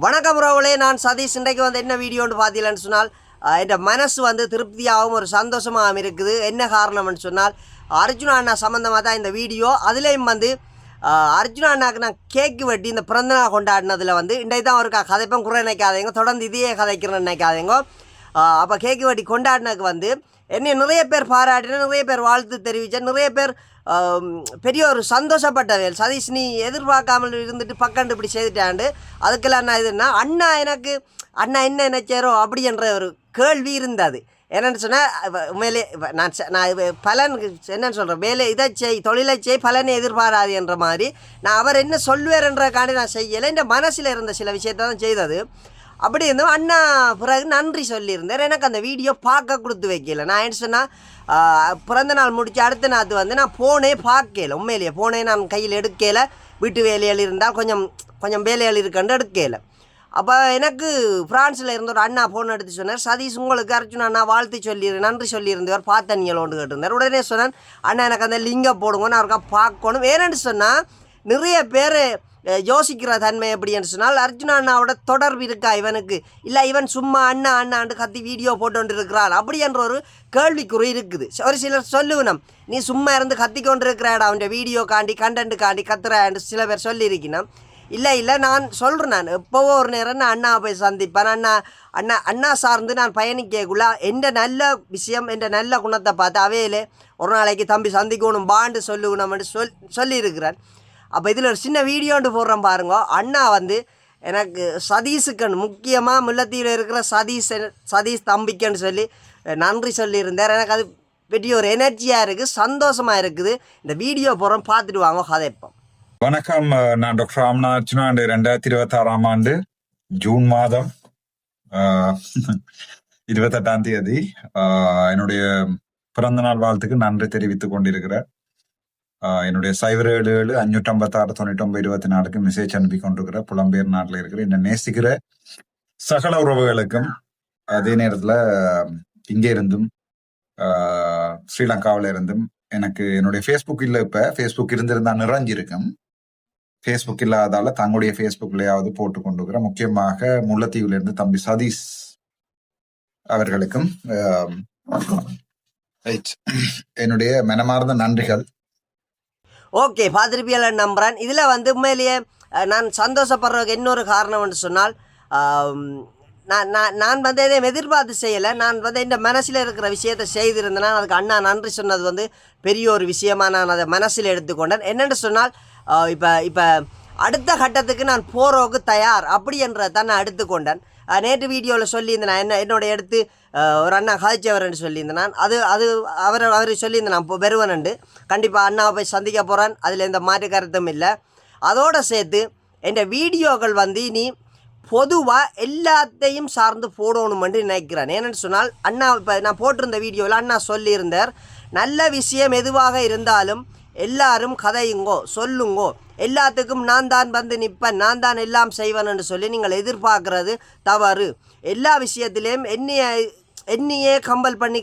வணக்கம் ரோவலே, நான் சதீஷ். இன்றைக்கு வந்து என்ன வீடியோன்னு பார்த்தீங்கன்னு சொன்னால், என் மனசு வந்து திருப்தியாகவும் ஒரு சந்தோஷமாகவும் இருக்குது. என்ன காரணம்னு சொன்னால், அர்ஜுனா அண்ணா சம்மந்தமாக தான் இந்த வீடியோ. அதுலேயும் வந்து அர்ஜுனா அண்ணாவுக்கு நான் கேக்கு வெட்டி இந்த பிறந்தநாள் கொண்டாடினதில் வந்து இன்றைக்கு தான் ஒரு கதைப்பேன். குறை நினைக்காதீங்க, தொடர்ந்து இதையே கதைக்கிறேன்னு நினைக்காதீங்க. அப்போ கேக்கு வெட்டி கொண்டாடினதுக்கு வந்து என்னை நிறைய பேர் பாராட்டினேன், நிறைய பேர் வாழ்த்து தெரிவித்தேன், நிறைய பேர் பெரிய ஒரு சந்தோஷப்பட்டவேல். சதீஷ், நீ எதிர்பார்க்காமல் இருந்துட்டு பக்கண்டு இப்படி செய்துட்டாண்டு. அதுக்கெல்லாம் நான் இதுன்னா அண்ணா எனக்கு அண்ணா என்ன நினைச்சாரோ அப்படி என்ற ஒரு கேள்வி இருந்தது. என்னென்னு சொன்னால், உண்மையிலே நான் பலன் என்னென்னு சொல்கிறேன், வேலை இதை செய், தொழிலை செய், பலனை எதிர்பாராது என்ற மாதிரி நான் அவர் என்ன சொல்லுவேர்ன்றக்காண்டி நான் செய்யலை. இந்த மனசில் இருந்த சில விஷயத்தை தான் செய்தது. அப்படி இருந்தோம். அண்ணா பிறகு நன்றி சொல்லியிருந்தார். எனக்கு அந்த வீடியோ பார்க்க கொடுத்து வைக்கல. நான் என்ன சொன்னால், பிறந்த நாள் முடித்து அடுத்த நாள் வந்து நான் ஃபோனே பார்க்கல. உண்மையிலேயே ஃபோனே நான் கையில் எடுக்கல. வீட்டு வேலைகள் இருந்தால் கொஞ்சம் வேலைகள் இருக்குன்னு எடுக்கல. அப்போ எனக்கு ஃப்ரான்ஸில் இருந்த ஒரு அண்ணா ஃபோன் எடுத்து சொன்னார், சதீஷ் உங்களுக்கு அர்ஜுனா அண்ணா வாழ்த்து நன்றி சொல்லியிருந்தவர், பார்த்த நீங்களோண்டு கேட்டிருந்தார். உடனே சொன்னேன், அண்ணா எனக்கு அந்த லிங்கை போடுங்க, நான் இருக்கா பார்க்கணும். ஏன்னு சொன்னால், நிறைய பேர் யோசிக்கிற தன்மை எப்படின்னு சொன்னால், அர்ஜுனா அண்ணாவோட தொடர்பு இருக்கா இவனுக்கு, இல்லை இவன் சும்மா அண்ணா அண்ணாண்டு கத்தி வீடியோ போட்டு இருக்கிறான் அப்படி என்ற ஒரு கேள்விக்குறி இருக்குது. ஒரு சிலர் சொல்லுவனும், நீ சும்மா இருந்து கத்தி கொண்டு இருக்கிறாடா அவன் வீடியோ காண்டி கண்டென்ட் காண்டி கத்துறான்னு சில பேர் சொல்லியிருக்கணும். இல்லை நான் சொல்கிறேன், நான் எப்போவோ ஒரு நேரம் நான் அண்ணா போய் சந்திப்பேன். அண்ணா சார்ந்து நான் பயணிக்கக்குள்ள எந்த நல்ல விஷயம், எந்த நல்ல குணத்தை பார்த்து அவையிலே ஒரு நாளைக்கு தம்பி சந்திக்கணும் பாண்டு சொல்லுகணும்னு சொல்லியிருக்கிறேன். அப்போ இதில் ஒரு சின்ன வீடியோண்டு போடுறேன் பாருங்க. அண்ணா வந்து எனக்கு சதீஷுக்கன் முக்கியமாக முல்லைத்தீவில் இருக்கிற சதீஷ் தம்பிக்கன்னு சொல்லி நன்றி சொல்லியிருந்தார். எனக்கு அது பெரிய ஒரு எனர்ஜியாக இருக்குது, சந்தோஷமாக இருக்குது. இந்த வீடியோ போடுறோம், பார்த்துட்டு வாங்க கதைப்போம். வணக்கம், நான் டாக்டர் ஆம்னா அர்ஜுனா. 2026 ஆண்டு ஜூன் மாதம் 28ஆம் தேதி என்னுடைய பிறந்த நாள் வாழ்த்துக்கு நன்றி தெரிவித்துக் கொண்டிருக்கிறேன். என்னுடைய 077-556-99-24 மெசேஜ் அனுப்பி கொண்டிருக்கிற புலம்பெயர் நாட்டில் இருக்கிற என்னை நேசிக்கிற சகல உறவுகளுக்கும், அதே நேரத்தில் இங்கே இருந்தும் ஸ்ரீலங்காவில இருந்தும் எனக்கு என்னுடைய ஃபேஸ்புக் இல்லை, இப்போ ஃபேஸ்புக் இருந்திருந்தா நிறைஞ்சிருக்கும். ஃபேஸ்புக் இல்லாதால தங்களுடைய ஃபேஸ்புக்லையாவது போட்டு கொண்டிருக்கிற முக்கியமாக முல்லைத்தீவிலிருந்து தம்பி சதீஷ் அவர்களுக்கும் என்னுடைய மனமார்ந்த நன்றிகள். ஓகே, பார்த்துருப்பியல் நம்புகிறேன். இதில் வந்து உண்மையிலேயே நான் சந்தோஷப்படுறதுக்கு இன்னொரு காரணம்னு சொன்னால், நான் வந்து எதையும் எதிர்பார்த்து செய்யலை. நான் வந்து இந்த மனசில் இருக்கிற விஷயத்தை செய்திருந்தேன்னா அதுக்கு அண்ணா நன்றி சொன்னது வந்து பெரிய ஒரு விஷயமாக நான் அதை மனசில் எடுத்துக்கொண்டேன். என்னென்னு சொன்னால், இப்போ அடுத்த கட்டத்துக்கு நான் போகிறதுக்கு தயார் அப்படி என்றதான் நான் எடுத்துக்கொண்டேன். நேற்று வீடியோவில் சொல்லியிருந்தேன், நான் என்னோட எடுத்து ஒரு அண்ணா காய்ச்சவரன்னு சொல்லியிருந்தேன். நான் அது அவர் சொல்லியிருந்தேன், நான் இப்போ வருவனண்டு கண்டிப்பாக அண்ணாவை போய் சந்திக்க போகிறேன், அதில் எந்த மாற்று கருத்தும் இல்லை. அதோடு சேர்த்து என் வீடியோக்கள் வந்து நீ பொதுவாக எல்லாத்தையும் சார்ந்து போடணுமென்று நினைக்கிறேன். ஏன்னு சொன்னால், அண்ணா இப்போ நான் போட்டிருந்த வீடியோவில் அண்ணா சொல்லியிருந்தார், நல்ல விஷயம் எதுவாக இருந்தாலும் எல்லாரும் கதையுங்கோ சொல்லுங்கோ, எல்லாத்துக்கும் நான் தான் வந்து நிற்பேன், நான் தான் எல்லாம் செய்வேன்னு சொல்லி நீங்கள் எதிர்பார்க்கறது தவறு. எல்லா விஷயத்திலையும் என்னையே கம்பல் பண்ணி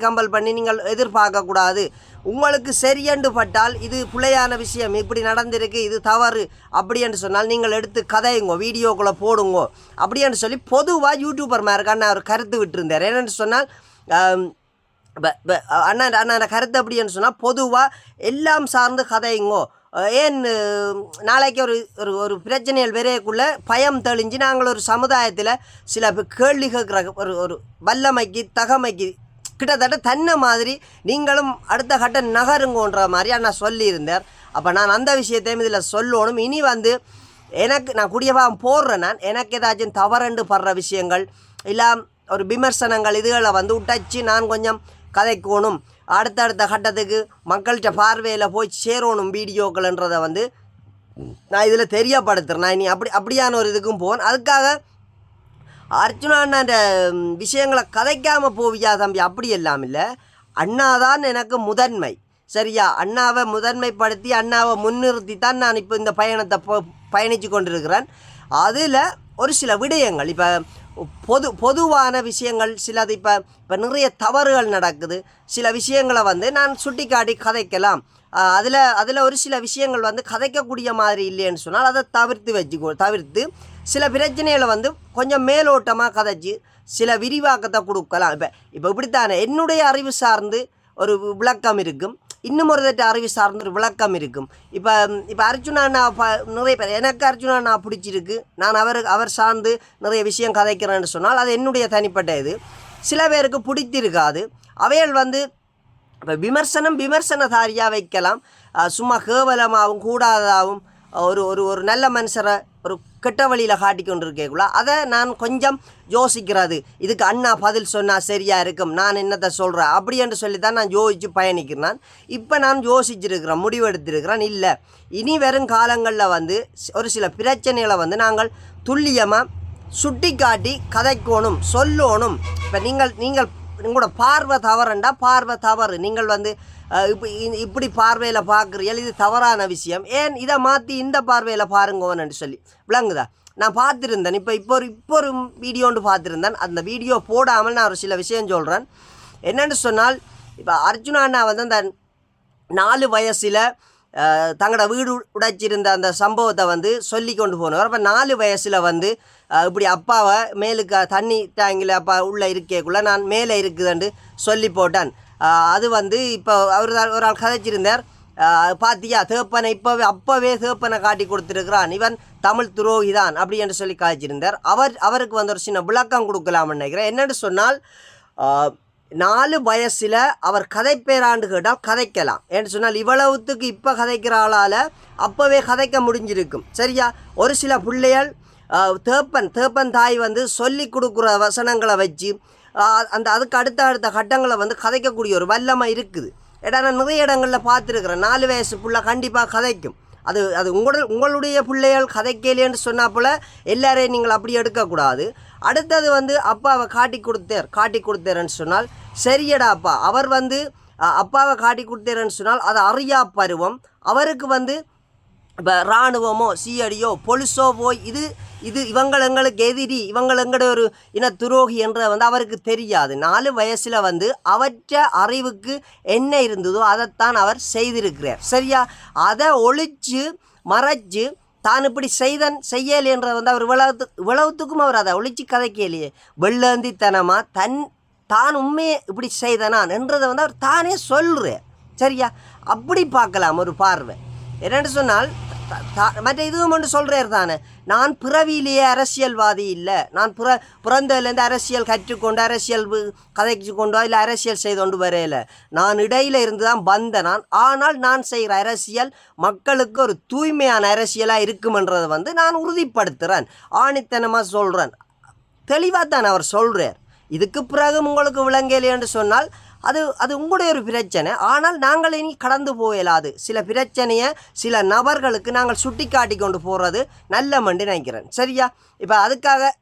நீங்கள் எதிர்பார்க்கக்கூடாது. உங்களுக்கு சரியென்று பட்டால் இது பிழையான விஷயம், இப்படி நடந்திருக்கு, இது தவறு அப்படி என்று சொன்னால் நீங்கள் எடுத்து கதையுங்கோ, வீடியோக்குள்ளே போடுங்கோ அப்படின்னு சொல்லி பொதுவாக யூடியூபர் மேற்கான அவர் கருத்து விட்டுருந்தார். என்னென்னு சொன்னால், அண்ணா கருத்து அப்படின்னு சொன்னால் பொதுவாக எல்லாம் சார்ந்து கதையுங்கோ. ஏன் நாளைக்கு ஒரு பிரச்சனைகள் வரையக்குள்ளே பயம் தெளிஞ்சு நாங்கள் ஒரு சமுதாயத்தில் சில கேள்வி கேட்குற ஒரு வல்லமைக்கு தகமைக்கு கிட்டத்தட்ட தன்னை மாதிரி நீங்களும் அடுத்த கட்ட நகருங்கன்ற மாதிரி அண்ணா சொல்லியிருந்தார். அப்போ நான் அந்த விஷயத்தையும் இதில் சொல்லணும். இனி வந்து எனக்கு நான் குடியவாக போடுறேன், நான் எனக்கு ஏதாச்சும் தவறண்டு படுற விஷயங்கள் இல்லை ஒரு விமர்சனங்கள் இதுகளை வந்து விட்டாச்சு நான் கொஞ்சம் கதைக்கணும், அடுத்தடுத்த கட்டத்துக்கு மக்கள்கிட்ட பார்வையில் போய் சேரணும் வீடியோக்கள்ன்றதை வந்து நான் இதில் தெரியப்படுத்துகிறேன். நான் இனி அப்படியான ஒரு இதுக்கும் போவேன். அதுக்காக அர்ஜுனான்ற விஷயங்களை கதைக்காமல் போவியா தம்பி, அப்படி எல்லாம் இல்லை. அண்ணாதான் எனக்கு முதன்மை, சரியா? அண்ணாவை முதன்மைப்படுத்தி அண்ணாவை முன்னிறுத்தி தான் நான் இப்போ இந்த பயணத்தை பயணித்து கொண்டிருக்கிறேன். அதில் ஒரு சில விடயங்கள், இப்போ பொதுவான விஷயங்கள் சிலது இப்போ நிறைய தவறுகள் நடக்குது. சில விஷயங்களை வந்து நான் சுட்டி காட்டி கதைக்கலாம். அதில் ஒரு சில விஷயங்கள் வந்து கதைக்கக்கூடிய மாதிரி இல்லைன்னு சொன்னால் அதை தவிர்த்து சில பிரச்சனைகளை வந்து கொஞ்சம் மேலோட்டமாக கதைச்சி சில விரிவாக்கத்தை கொடுக்கலாம். இப்போ இப்படித்தானே என்னுடைய அறிவு சார்ந்து ஒரு விளக்கம் இருக்கும், இன்னும் ஒரு அறிவு சார்ந்த ஒரு விளக்கம் இருக்கும். இப்போ அர்ஜுனா நிறைய பேர் எனக்கு அர்ஜுனா பிடிச்சிருக்கு, நான் அவர் சார்ந்து நிறைய விஷயம் கதைக்கிறேன்னு சொன்னால் அது என்னுடைய தனிப்பட்ட இது. சில பேருக்கு பிடித்திருக்காது. அவைகள் வந்து இப்போ விமர்சனதாரியாக வைக்கலாம், சும்மா கேவலமாகவும் கூடாதாகவும் ஒரு நல்ல மனுஷரை ஒரு கெட்ட வழியில் காட்டி கொண்டு இருக்கேக்குள்ள அதை நான் கொஞ்சம் யோசிக்கிறது. இதுக்கு அண்ணா பதில் சொன்னால் சரியாக இருக்கும், நான் என்னத்தை சொல்கிறேன் அப்படி என்று சொல்லி தான் நான் யோசித்து பயணிக்கிறேன். இப்போ நான் யோசிச்சிருக்கிறேன், முடிவெடுத்திருக்கிறேன். இல்லை, இனி வரும் காலங்களில் வந்து ஒரு சில பிரச்சனைகளை வந்து நாங்கள் துல்லியமாக சுட்டி காட்டி கதைக்கணும், சொல்லணும். இப்போ நீங்கள் உங்களோட பார்வை தவறுண்டா பார்வை தவறு, நீங்கள் வந்து இப்படி பார்வையில் பார்க்குறீங்க, இது தவறான விஷயம், ஏன் இதை மாற்றி இந்த பார்வையில் பாருங்கன்னு சொல்லி விளங்குதா. நான் பார்த்துருந்தேன், இப்போ ஒரு வீடியோ ஒன்று பார்த்துருந்தேன். அந்த வீடியோ போடாமல் நான் ஒரு சில விஷயம் சொல்கிறேன். என்னென்னு சொன்னால், இப்போ அர்ஜுனா அண்ணா வந்து அந்த 4 வயசில் தங்களோட வீடு உடைச்சிருந்த அந்த சம்பவத்தை வந்து சொல்லி கொண்டு போனவர். அப்போ 4 வயசில் வந்து இப்படி அப்பாவை மேலுக்கு தண்ணி டேங்கில் அப்பா உள்ளே இருக்கேக்குள்ளே நான் மேலே இருக்குதுன்னு சொல்லி போட்டான். அது வந்து இப்போ ஒரு ஆள் கதைச்சிருந்தார், பாத்தியா தேப்பனை அப்போவே தேப்பனை காட்டி கொடுத்துருக்கிறான், இவன் தமிழ் துரோகி தான் அப்படி என்று சொல்லி கதைச்சிருந்தார். அவருக்கு வந்து ஒரு சின்ன விளக்கம் கொடுக்கலாம்னு நினைக்கிறேன். என்னென்னு சொன்னால், 4 வயசில் அவர் கதைப்பேராண்டு கேட்டால் கதைக்கலாம். ஏன்னு சொன்னால் இவ்வளவுத்துக்கு இப்போ கதைக்கிற ஆளால் அப்போவே கதைக்க முடிஞ்சிருக்கும். சரியா, ஒரு சில பிள்ளைகள் தேப்பன் தாய் வந்து சொல்லி கொடுக்குற வசனங்களை வச்சு அதுக்கு அடுத்த கட்டங்களை வந்து கதைக்கக்கூடிய ஒரு வல்லமை இருக்குது. ஏன்னா நான் நிறைய இடங்களில் பார்த்துருக்குறேன், 4 வயசு பிள்ளை கண்டிப்பாக கதைக்கும். அது உங்களுடைய பிள்ளைகள் கதைக்கலேன்னு சொன்னால் போல் எல்லாரையும் நீங்கள் அப்படி எடுக்கக்கூடாது. அடுத்தது வந்து அப்பாவை காட்டி கொடுத்தேன்னு சொன்னால் சரியடா அப்பா, அவர் வந்து அப்பாவை காட்டி கொடுத்தேன்னு சொன்னால் அது அறியா பருவம். அவருக்கு வந்து இப்போ இராணுவமோ சிஐடியோ பொலிஸோ போய் இது இவங்கள் எங்களுக்கு எதிரி, இவங்கள் எங்களோட ஒரு இன துரோகி என்ற வந்து அவருக்கு தெரியாது. 4 வயசில் வந்து அவற்ற அறிவுக்கு என்ன இருந்ததோ அதைத்தான் அவர் செய்திருக்கிறார். சரியா, அதை ஒழிச்சு மறைச்சு தான் இப்படி செய்யலைன்ற வந்து அவர் இவ்வளவுத்துக்கும் அவர் அதை ஒழிச்சு கதைக்கலையே. வெள்ளந்தித்தனமாக தான் உண்மையை இப்படி செய்தனான் என்றதை வந்து அவர் தானே சொல்கிறார். சரியா, அப்படி பார்க்கலாம் ஒரு பார்வை. என்னென்னு சொன்னால் மற்ற இதுவும் ஒன்று சொல்கிறார் தானே, நான் பிறவியிலேயே அரசியல்வாதி இல்லை, நான் பிறந்ததுலேருந்து அரசியல் கற்றுக்கொண்டு அரசியல் கதைச்சு கொண்டோ இல்லை அரசியல் செய்து கொண்டு வரையில, நான் இடையில் இருந்து தான் வந்தேன். ஆனால் நான் செய்கிற அரசியல் மக்களுக்கு ஒரு தூய்மையான அரசியலாக இருக்குமென்றதை வந்து நான் உறுதிப்படுத்துகிறேன், ஆணித்தனமாக சொல்கிறேன். தெளிவாக தான் அவர் சொல்கிறார். இதுக்கு பிறகு உங்களுக்கு விளங்கலைன்னு சொன்னால் அது உங்களுடைய ஒரு பிரச்சனை. ஆனால் நாங்கள் இனி கடந்து போயலாது. சில பிரச்சனையை சில நபர்களுக்கு நாங்கள் சுட்டி காட்டி கொண்டு போகிறது நல்ல மண்டு நினைக்கிறேன். சரியா, இப்போ அதுக்காக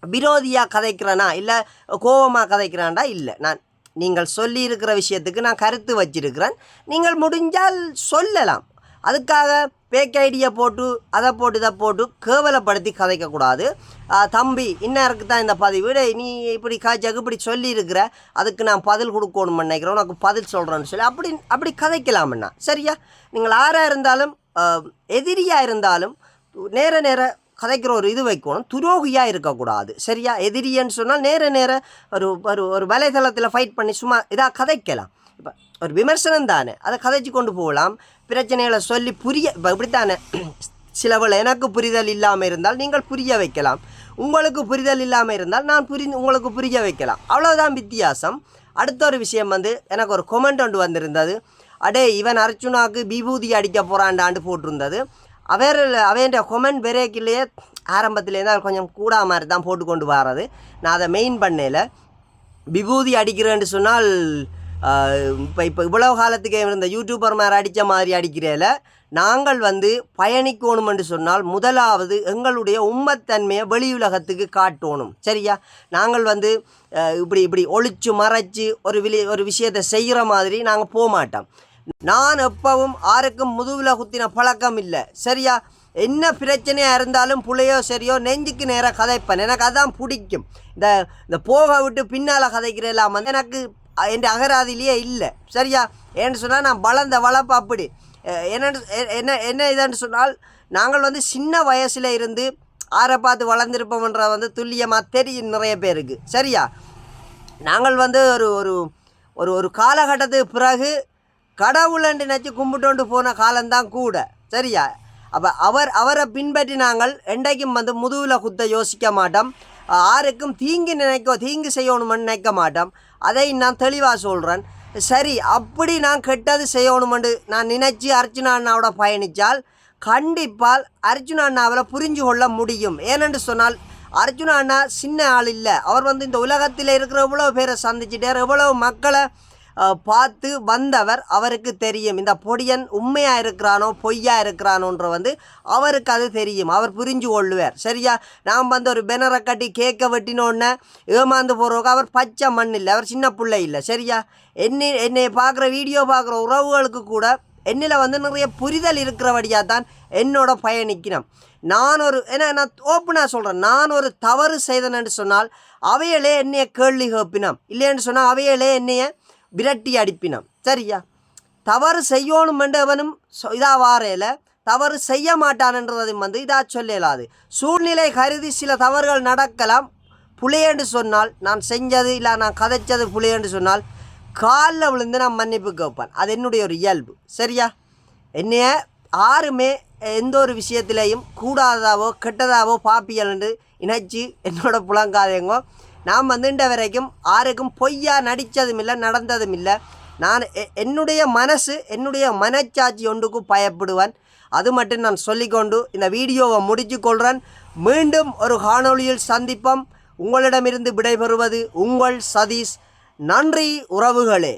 விரோதியாக கதைக்கிறேனா இல்லை கோபமாக கதைக்கிறான்டா இல்லை. நீங்கள் சொல்லியிருக்கிற விஷயத்துக்கு நான் கருத்து வச்சிருக்கிறேன், நீங்கள் முடிஞ்சால் சொல்லலாம். அதுக்காக பேக் ஐடியை போட்டு அதை போட்டு இதை போட்டு கேவலப்படுத்தி கதைக்கக்கூடாது. தம்பி இன்னாருக்கு தான் இந்த பதிவு, நீ இப்படி காய்ச்சாக்கு இப்படி சொல்லியிருக்கிற, அதுக்கு நான் பதில் கொடுக்கணும்னு நினைக்கிறேன், உனக்கு பதில் சொல்கிறேன்னு சொல்லி அப்படி கதைக்கலாம்ண்ணா. சரியா, நீங்கள் ஆறாக இருந்தாலும் எதிரியாக இருந்தாலும் நேர கதைக்கிற ஒரு இது வைக்கணும், துரோகியாக இருக்கக்கூடாது. சரியா, எதிரியன்னு சொன்னால் நேர ஒரு வலைதளத்தில் ஃபைட் பண்ணி சும்மா இதாக கதைக்கலாம். இப்போ ஒரு விமர்சனம் தானே, அதை கதைச்சி கொண்டு போகலாம், பிரச்சனைகளை சொல்லி இப்போ இப்படித்தானே. சிலவளை எனக்கு புரிதல் இல்லாமல் இருந்தால் நீங்கள் புரிய வைக்கலாம், உங்களுக்கு புரிதல் இல்லாமல் இருந்தால் நான் உங்களுக்கு புரிய வைக்கலாம், அவ்வளோதான் வித்தியாசம். அடுத்த ஒரு விஷயம் வந்து எனக்கு ஒரு கொமெண்ட் ஒன்று வந்திருந்தது, அடே இவன் அர்ஜுனாவுக்கு விபூதி அடிக்க போகிறாண்டாண்டு போட்டிருந்தது. அவன் கொமெண்ட் பிரேக்கிலேயே ஆரம்பத்துலேருந்து கொஞ்சம் கூடா மாதிரி தான் போட்டு கொண்டு வர்றது. நான் அதை மெயின் பண்ணல. விபூதி அடிக்கிறேன்னு சொன்னால் இப்போ இவ்வளவு காலத்துக்கு இருந்த யூடியூபர் மாதிரி அடித்த மாதிரி அடிக்கிறேல, நாங்கள் வந்து பயணிக்கணுமென்று சொன்னால் முதலாவது எங்களுடைய உண்மைத்தன்மையை வெளியுலகத்துக்கு காட்டணும். சரியா, நாங்கள் வந்து இப்படி ஒழிச்சு மறைச்சு ஒரு விஷயத்தை செய்கிற மாதிரி நாங்கள் போக மாட்டோம். நான் எப்பவும் யாருக்கும் முதுகில் குத்தின பழக்கம் இல்லை. சரியா, என்ன பிரச்சனையாக இருந்தாலும் புள்ளையோ சரியோ நெஞ்சுக்கு நேராக கதைப்பேன். எனக்கு அதான் பிடிக்கும். இந்த போக விட்டு பின்னால் கதைக்கிறெல்லாம் வந்து எனக்கு என் அகராதிலேயே இல்லை. சரியா? ஏன்னு சொன்னால் நான் வளர்ந்த வளர்ப்பு அப்படி. என்ன இதுன்னு சொன்னால் நாங்கள் வந்து சின்ன வயசில் இருந்து ஆரை பார்த்து வளர்ந்துருப்போம்ன்ற வந்து துல்லியமாக தெரியும் நிறைய பேருக்கு. சரியா? நாங்கள் வந்து ஒரு ஒரு ஒரு காலகட்டத்துக்கு பிறகு கடவுளண்டு நினச்சி கும்பிட்டு போன காலம்தான் கூட. சரியா? அப்போ அவரை பின்பற்றி நாங்கள் என்றைக்கும் வந்து முதுகில் குத்த யோசிக்க மாட்டோம். யாருக்கும் தீங்கு செய்யணுமென்னு நினைக்க மாட்டோம். அதை நான் தெளிவாக சொல்கிறேன். சரி, அப்படி நான் கெட்டது செய்யணுமென்று நான் நினச்சி அர்ச்சுனா அண்ணாவோட பயணித்தால் கண்டிப்பால் அர்ச்சுனா அண்ணாவில் புரிஞ்சு கொள்ள முடியும். ஏனென்று சொன்னால் அர்ச்சுனா அண்ணா சின்ன ஆள் இல்லை. அவர் வந்து இந்த உலகத்தில் இருக்கிற எவ்வளோ பேரை சந்திச்சிட்டார், எவ்வளோ மக்களை பார்த்து வந்தவர். அவருக்கு தெரியும் இந்த பொடியன் உண்மையாக இருக்கிறானோ பொய்யா இருக்கிறானோன்ற வந்து அவருக்கு அது தெரியும். அவர் புரிஞ்சு கொள்ளுவார். சரியா? நாம் வந்து ஒரு பெனரை கட்டி கேட்க வெட்டினோடனே ஏமாந்து போகிறவங்க அவர் பச்சை மண் இல்லை, அவர் சின்ன பிள்ளை இல்லை. சரியா? என்னை பார்க்குற வீடியோ பார்க்குற உறவுகளுக்கு கூட என்னில் வந்து நிறைய புரிதல் இருக்கிறபடியாக தான் என்னோட பயணிக்கணும். நான் ஓப்பனாக சொல்கிறேன், நான் ஒரு தவறு செய்தேன்னு சொன்னால் அவையிலே என்னைய கேள்வி கேட்பினோம், இல்லைன்னு சொன்னால் அவையிலே என்னைய விரட்டி அடிப்பினோம். சரியா? தவறு செய்யணுமென்று அவனும் இதாக வாரையில் தவறு செய்ய மாட்டான்ன்றதையும் வந்து இதாக சொல்லலாது. சூழ்நிலை கருதி சில தவறுகள் நடக்கலாம். புளியன்று சொன்னால் நான் செஞ்சது இல்லை நான் கதைச்சது புளியன்று சொன்னால் காலில் விழுந்து நான் மன்னிப்பு கேட்பேன். அது என்னுடைய ஒரு இயல்பு. சரியா? என்னைய யாருமே எந்த ஒரு விஷயத்திலையும் கூடாதாவோ கெட்டதாவோ பாப்பியல்ன்று இணைச்சி என்னோட புலங்காதேங்கோ. நான் வந்து இன்ற வரைக்கும் யாருக்கும் பொய்யா நடித்ததும் இல்லை, நடந்ததும் இல்லை. நான் என்னுடைய மனச்சாட்சி ஒன்றுக்கு பயப்படுவேன். அது மட்டும் நான் சொல்லிக்கொண்டு இந்த வீடியோவை முடிச்சு கொள்கிறேன். மீண்டும் ஒரு காணொளியில் சந்திப்போம். உங்களிடமிருந்து விடைபெறுவது உங்கள் சதீஷ். நன்றி உறவுகளே.